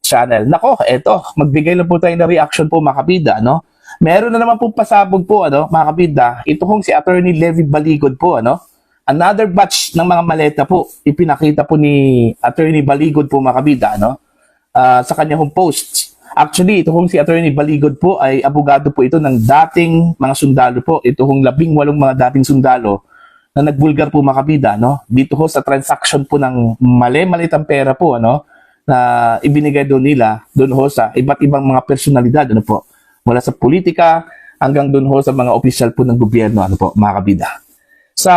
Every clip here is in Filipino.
channel. Nako, eto, magbigay lang po tayo ng reaction po mga kabida, ano? Meron na naman po pasabog po, ano, mga kabida. Ito kong si Attorney Levy Baligod po, ano? Another batch ng mga maleta po, ipinakita po ni Attorney Baligod po mga kabida, ano? Sa kanyang posts. Actually, ito kong si Attorney Baligod po ay abogado po ito ng dating mga sundalo po. Ito kong 18 mga dating sundalo na nagbulgar po mga kabida, no? Dito ho sa transaction po ng mali-malitang pera po, ano? Na ibinigay doon nila, doon ho sa iba't ibang mga personalidad, ano po? Mula sa politika hanggang doon ho sa mga opisyal po ng gobyerno, ano po, mga kabida. Sa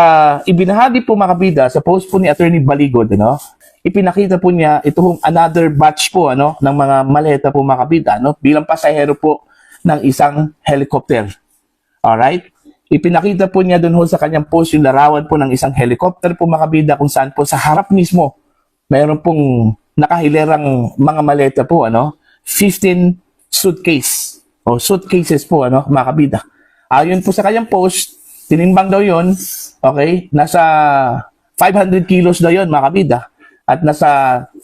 ibinahagi po mga kabida, sa post po ni Attorney Baligod, ano? Ipinakita po niya itong another batch po, ano, ng mga maleta po mga kabida, ano? Bilang pasahero po ng isang helicopter. Alright? Ipinakita po niya doon ho sa kanyang post yung larawan po ng isang helicopter po mga kabida kung saan po sa harap mismo mayroon pong nakahilerang mga maleta po, ano, 15 suitcase o suitcases po, ano, mga kabida. Ayon po sa kanyang post, tinimbang daw yon, okay, nasa 500 kilos daw yon mga kabida, at nasa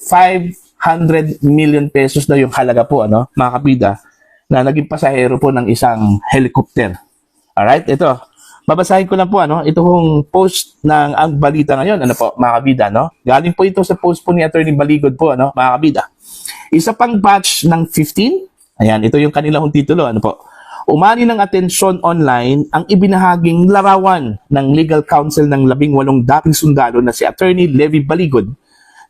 500 million pesos daw yung halaga po, ano, mga kabida, na naging pasahero po ng isang helicopter. Alright, ito. Babasahin ko lang po, ano, ito hong post ng Ang Balita Ngayon, ano po, mga kabida, no? Galing po ito sa post po ni Attorney Baligod po, ano, mga kabida. Isa pang batch ng 15, ayan, ito yung kanilang titulo, ano po. Umani ng atensyon online ang ibinahaging larawan ng legal counsel ng 18 dating sundalo na si Attorney Levy Baligod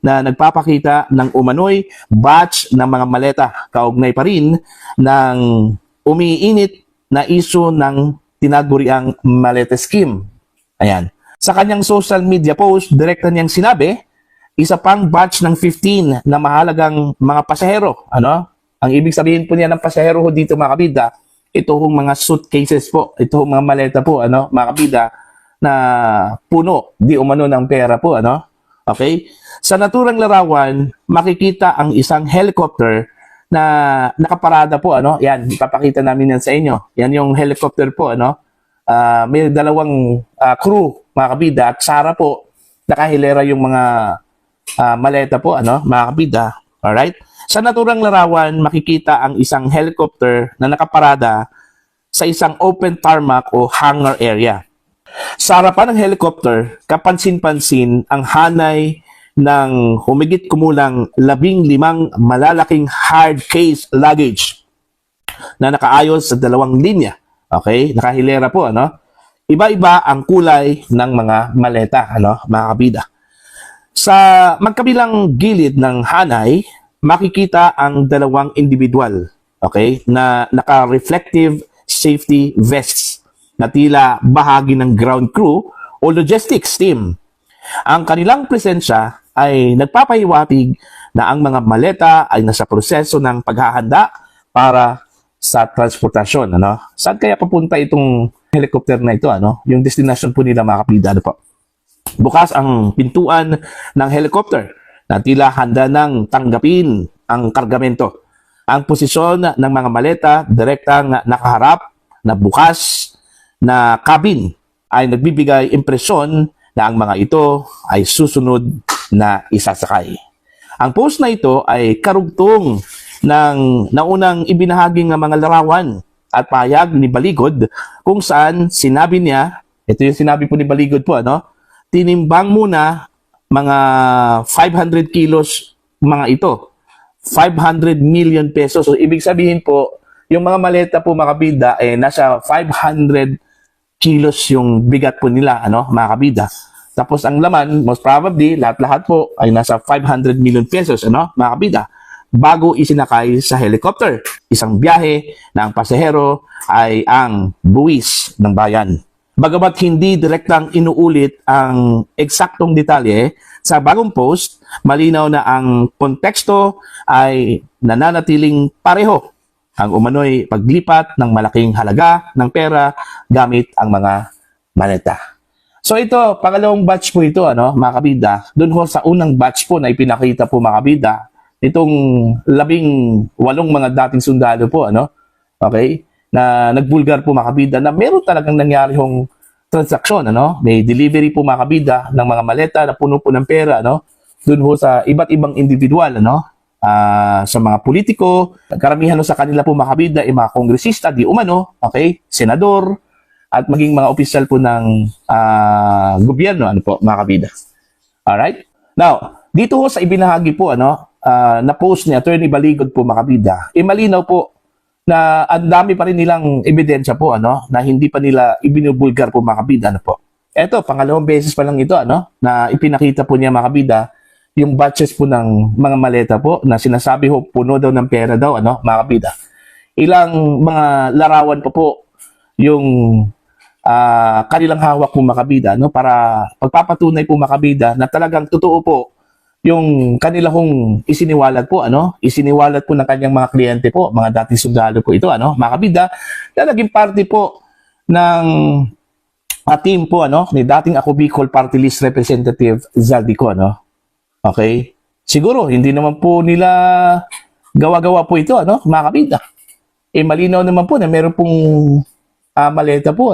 na nagpapakita ng umano'y batch ng mga maleta, kaugnay pa rin ng umiinit na iso ng tinaguriang maleta scheme. Ayan. Sa kanyang social media post, direkta niyang sinabi, isa pang batch ng 15 na mahalagang mga pasahero. Ano? Ang ibig sabihin po niya ng pasahero ho dito mga kabida, ito hong mga suitcases po, ito hong mga maleta po, ano, mga kabida, na puno, di umano ng pera po, ano? Okay? Sa naturang larawan, makikita ang isang helicopter na nakaparada po, ano? Yan, ipapakita namin yan sa inyo. Yan yung helicopter po, ano? May dalawang crew, mga kabida, at Sara po, nakahilera yung mga maleta po, ano? Mga kabida. Alright? Sa naturang larawan, makikita ang isang helicopter na nakaparada sa isang open tarmac o hangar area. Sa harapan ng helicopter, kapansin-pansin ang hanay ng humigit kumulang 15 malalaking hard case luggage na nakaayos sa dalawang linya. Okay? Nakahilera po, ano? Iba-iba ang kulay ng mga maleta, ano? Mga kabida. Sa magkabilang gilid ng hanay, makikita ang dalawang individual, okay, na naka-reflective safety vests na tila bahagi ng ground crew o logistics team. Ang kanilang presensya ay nagpapahiwatig na ang mga maleta ay nasa proseso ng paghahanda para sa transportasyon, ano? Saan kaya papunta itong helicopter na ito, ano? Yung destination po nila mga kapida, ano po? Bukas ang pintuan ng helicopter na tila handa nang tanggapin ang kargamento. Ang posisyon ng mga maleta, direktang nakaharap na bukas na cabin ay nagbibigay impresyon na ang mga ito ay susunod na isasakay. Ang post na ito ay karugtong ng naunang ibinahaging mga larawan at pahayag ni Baligod kung saan sinabi niya, ito yung sinabi po ni Baligod po, ano? Tinimbang muna mga 500 kilos mga ito. 500 million pesos. So, ibig sabihin po, yung mga maleta po mga kabida, nasa 500 kilos yung bigat po nila, ano, mga kabida. Tapos ang laman, most probably, lahat-lahat po ay nasa 500 million pesos, ano, mga kabida, bago isinakay sa helicopter. Isang biyahe na ang pasahero ay ang buwis ng bayan. Bagamat hindi direktang inuulit ang eksaktong detalye, sa bagong post, malinaw na ang konteksto ay nananatiling pareho. Ang umano'y paglipat ng malaking halaga ng pera gamit ang mga maleta. So ito, pangalawang batch po ito, ano, mga kabida. Doon ho sa unang batch po na ipinakita po mga kabida, itong 18 mga dating sundalo po, ano, okay, na nagbulgar po mga kabida na meron talagang nangyari hong transaksyon, ano, may delivery po mga kabida ng mga maleta na puno po ng pera, ano, doon ho sa iba't ibang individual, ano, sa mga politiko, karamihan sa kanila po mga kabida ay mga kongresista, di umano, okay, senador, at maging mga opisyal po ng gobyerno, ano po mga kabida. Alright? Now, dito ho sa ibinahagi po, na post ni Attorney Baligod po mga kabida, malinaw po na ang dami pa rin nilang ebidensya po, na hindi pa nila ibinubulgar po mga kabida, ano po. Eto, pangalawang beses pa lang ito, na ipinakita po niya mga kabida, yung batches po ng mga maleta po, na sinasabi ho, puno daw ng pera daw, mga kabida. Ilang mga larawan po yung kanilang hawak po mga kabida, para pagpapatunay po mga kabida na talagang totoo po yung kanila hong isiniwalat po, isiniwalat po ng kanyang mga kliyente po, mga dating sundalo po ito, mga kabida, na naging parte po ng team po, ni dating ako Bicol Party List Representative Zaldico, Okay? Siguro, hindi naman po nila gawa-gawa po ito, mga kabida. Malinaw naman po na meron pong maleta po,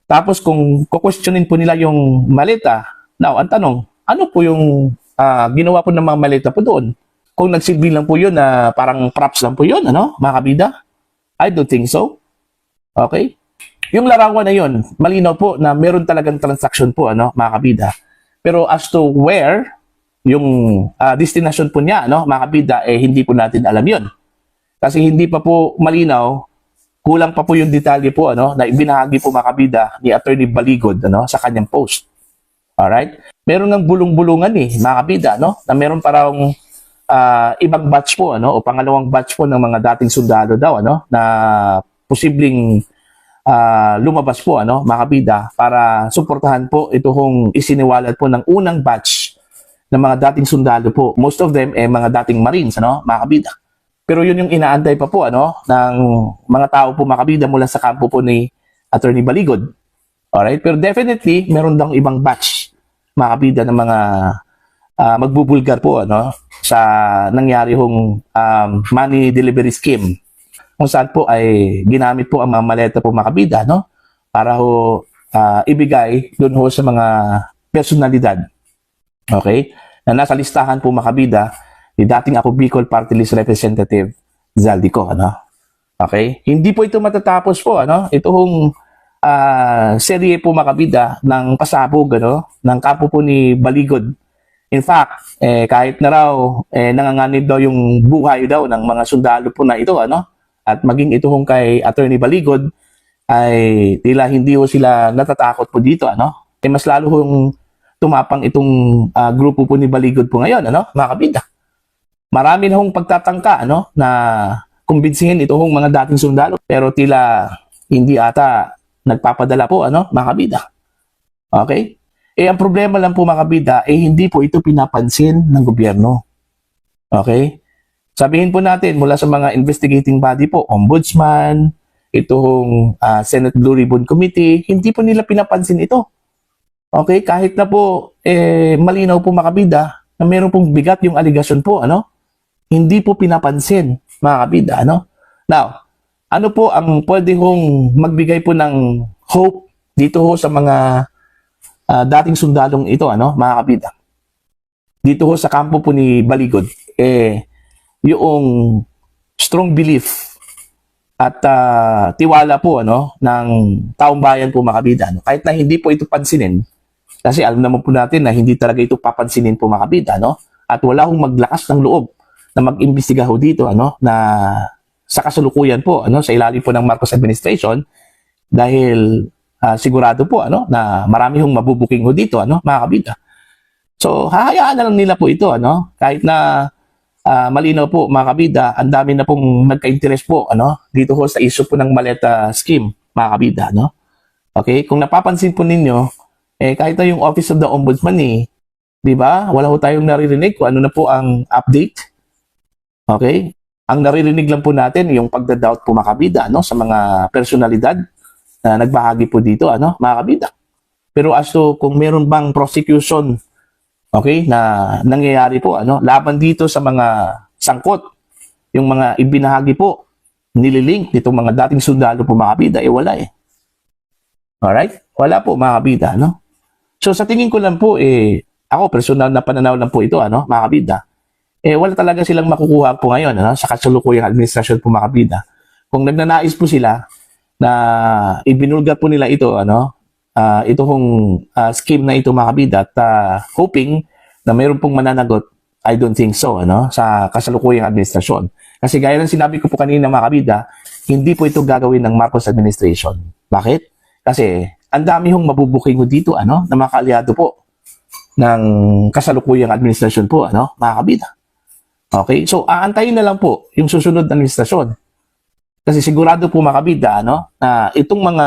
Tapos kung kukwestiyonin po nila yung maleta, now, ang tanong, ano po yung ginawa po ng mga maleta po doon? Kung nagsilbi lang po yun, parang props lang po yun, mga kabida? I don't think so. Okay? Yung larawan na yun, malinaw po na meron talagang transaction po, mga kabida. Pero as to where, yung destination po niya, mga kabida, hindi po natin alam yun. Kasi hindi pa po malinaw, kulang pa po yung detalye po, na ibinahagi po mga kabida ni Attorney Baligod, sa kanyang post. Alright? Meron ng bulong-bulungan mga kabida, na meron parang ibang batch po, o pangalawang batch po ng mga dating sundalo daw, na posibleng lumabas po, mga kabida, para suportahan po ito hong isiniwalat po ng unang batch ng mga dating sundalo po. Most of them mga dating Marines, mga kabida. Pero yun yung inaantay pa po, ng mga tao po mga kabida mula sa kampo po ni Attorney Baligod. Alright? Pero definitely, meron dang ibang batch, mga kabida, ng mga magbubulgar po, sa nangyari hong money delivery scheme. Kung saan po ay ginamit po ang mga maleta po mga kabida, para ho ibigay doon ho sa mga personalidad. Okay? Na nasa listahan po mga kabida ni dating ako Bicol Party List Representative Zaldico, Okay? Hindi po ito matatapos po, Ito hong serye po mga kabida ng pasabog, ng kampo po ni Baligod. In fact, kahit na raw nanganganib daw yung buhay daw ng mga sundalo po na ito, at maging ito hong kay Attorney Baligod, ay tila hindi ho sila natatakot po dito, mas lalo hong tumapang itong grupo po ni Baligod po ngayon, mga kabida. Marami na hong pagtatangka, na kumbinsihin ito hong mga dating sundalo, pero tila hindi ata nagpapadala po, mga kabida. Okay? Ang problema lang po mga kabida, hindi po ito pinapansin ng gobyerno. Okay? Sabihin po natin mula sa mga investigating body po, Ombudsman, itong Senate Blue Ribbon Committee, hindi po nila pinapansin ito. Okay, kahit na po malinaw po mga kabida na meron pong bigat yung allegation po, hindi po pinapansin mga kabida, Now, ano po ang pwede hong magbigay po ng hope dito ho sa mga dating sundalong ito, mga kabida? Dito ho sa kampo po ni Baligod, yung strong belief at tiwala po, ng taong bayan po mga kabida, kahit na hindi po ito pansinin. Kasi alam naman po natin na hindi talaga ito papansinin po mga kabida, At wala hong maglakas ng loob na mag-imbestiga ho dito, na sa kasalukuyan po, sa ilalim po ng Marcos administration, dahil sigurado po, na marami hong mabubuking ho dito, mga kabida. So, hahayaan na lang nila po ito, kahit na malinaw po mga kabida, ang dami na pong nagka-interest po, dito ho sa issue po ng maleta scheme, mga kabida, Okay, kung napapansin po ninyo, kahit na yung Office of the Ombudsman, di ba? Wala ho tayong naririnig kung ano na po ang update. Okay? Ang naririnig lang po natin yung pagda-doubt po mga kabida, sa mga personalidad na nagbahagi po dito, mga kabida. Pero as to kung meron bang prosecution, okay, na nangyayari po, laban dito sa mga sangkot, yung mga ibinahagi po, nililink nitong mga dating sundalo po mga kabida, wala Alright? Wala po mga kabida, So sa tingin ko lang po, ako personal na pananaw lang po ito, mga kabida, wala talaga silang makukuha po ngayon, ano, sa kasalukuyang administrasyon po mga kabida. Kung nagnanais po sila na ibinulgat po nila ito, ano, ito pong scheme na ito mga kabida at hoping na mayroon pong mananagot, I don't think so, ano, sa kasalukuyang administrasyon. Kasi gaya ng sinabi ko po kanina mga kabida, hindi po ito gagawin ng Marcos administration. Bakit? Kasi ang dami hong mabubuking ko dito, ano, na mga kaalyado po ng kasalukuyang administrasyon po, ano, mga kabida. Okay? So, aantayin na lang po yung susunod na administrasyon. Kasi sigurado po mga kabida, ano, na itong mga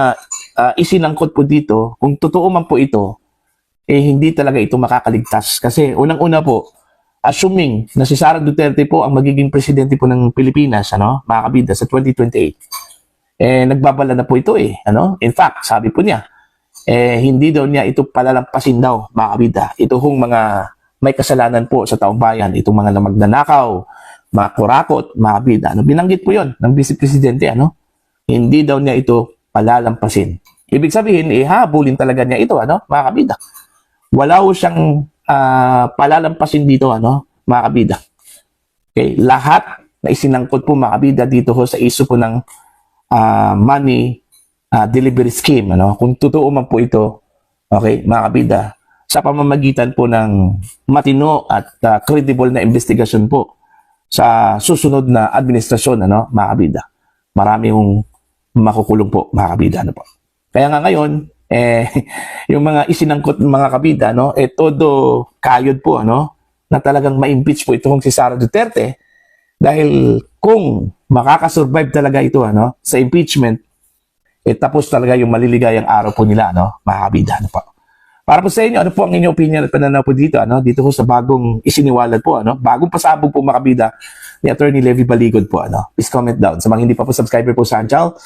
isinangkot po dito, kung totoo man po ito, hindi talaga ito makakaligtas. Kasi unang-una po, assuming na si Sara Duterte po ang magiging presidente po ng Pilipinas, ano, mga kabida, sa 2028, nagbabala na po ito ano. In fact, sabi po niya, hindi daw niya ito palalampasin daw, mga kabida. Ito hong mga may kasalanan po sa taong bayan, itong mga magnanakaw, mga kurakot, mga kabida. Ano, binanggit po yon ng Vice Presidente, ano, hindi daw niya ito palalampasin. Ibig sabihin, habulin talaga niya ito, ano, mga kabida. Wala ho siyang palalampasin dito, ano, mga kabida. Okay, lahat na isinangkot po mga kabida dito ho sa issue po ng money delivery scheme, ano, kung totoo man po ito, okay, mga kabida, sa pamamagitan po ng matino at credible na investigasyon po sa susunod na administrasyon, ano, mga kabida. Marami hong makukulong po, mga kabida, ano po. Kaya nga ngayon, yung mga isinangkot ng mga kabida, no, todo kayod po, ano, na talagang ma-impeach po itong si Sara Duterte dahil kung makakasurvive talaga ito, ano, sa impeachment, tapos talaga yung maliligayang araw po nila, ano, mga kabida, ano po. Para po sa inyo, ano po ang inyong opinion at pananaw po dito, ano, dito po sa bagong isiniwalat po, ano, bagong pasabog po mga kabida ni Attorney Levy Baligod po, ano. Please comment down. Sa mga hindi pa po subscriber po sa channel,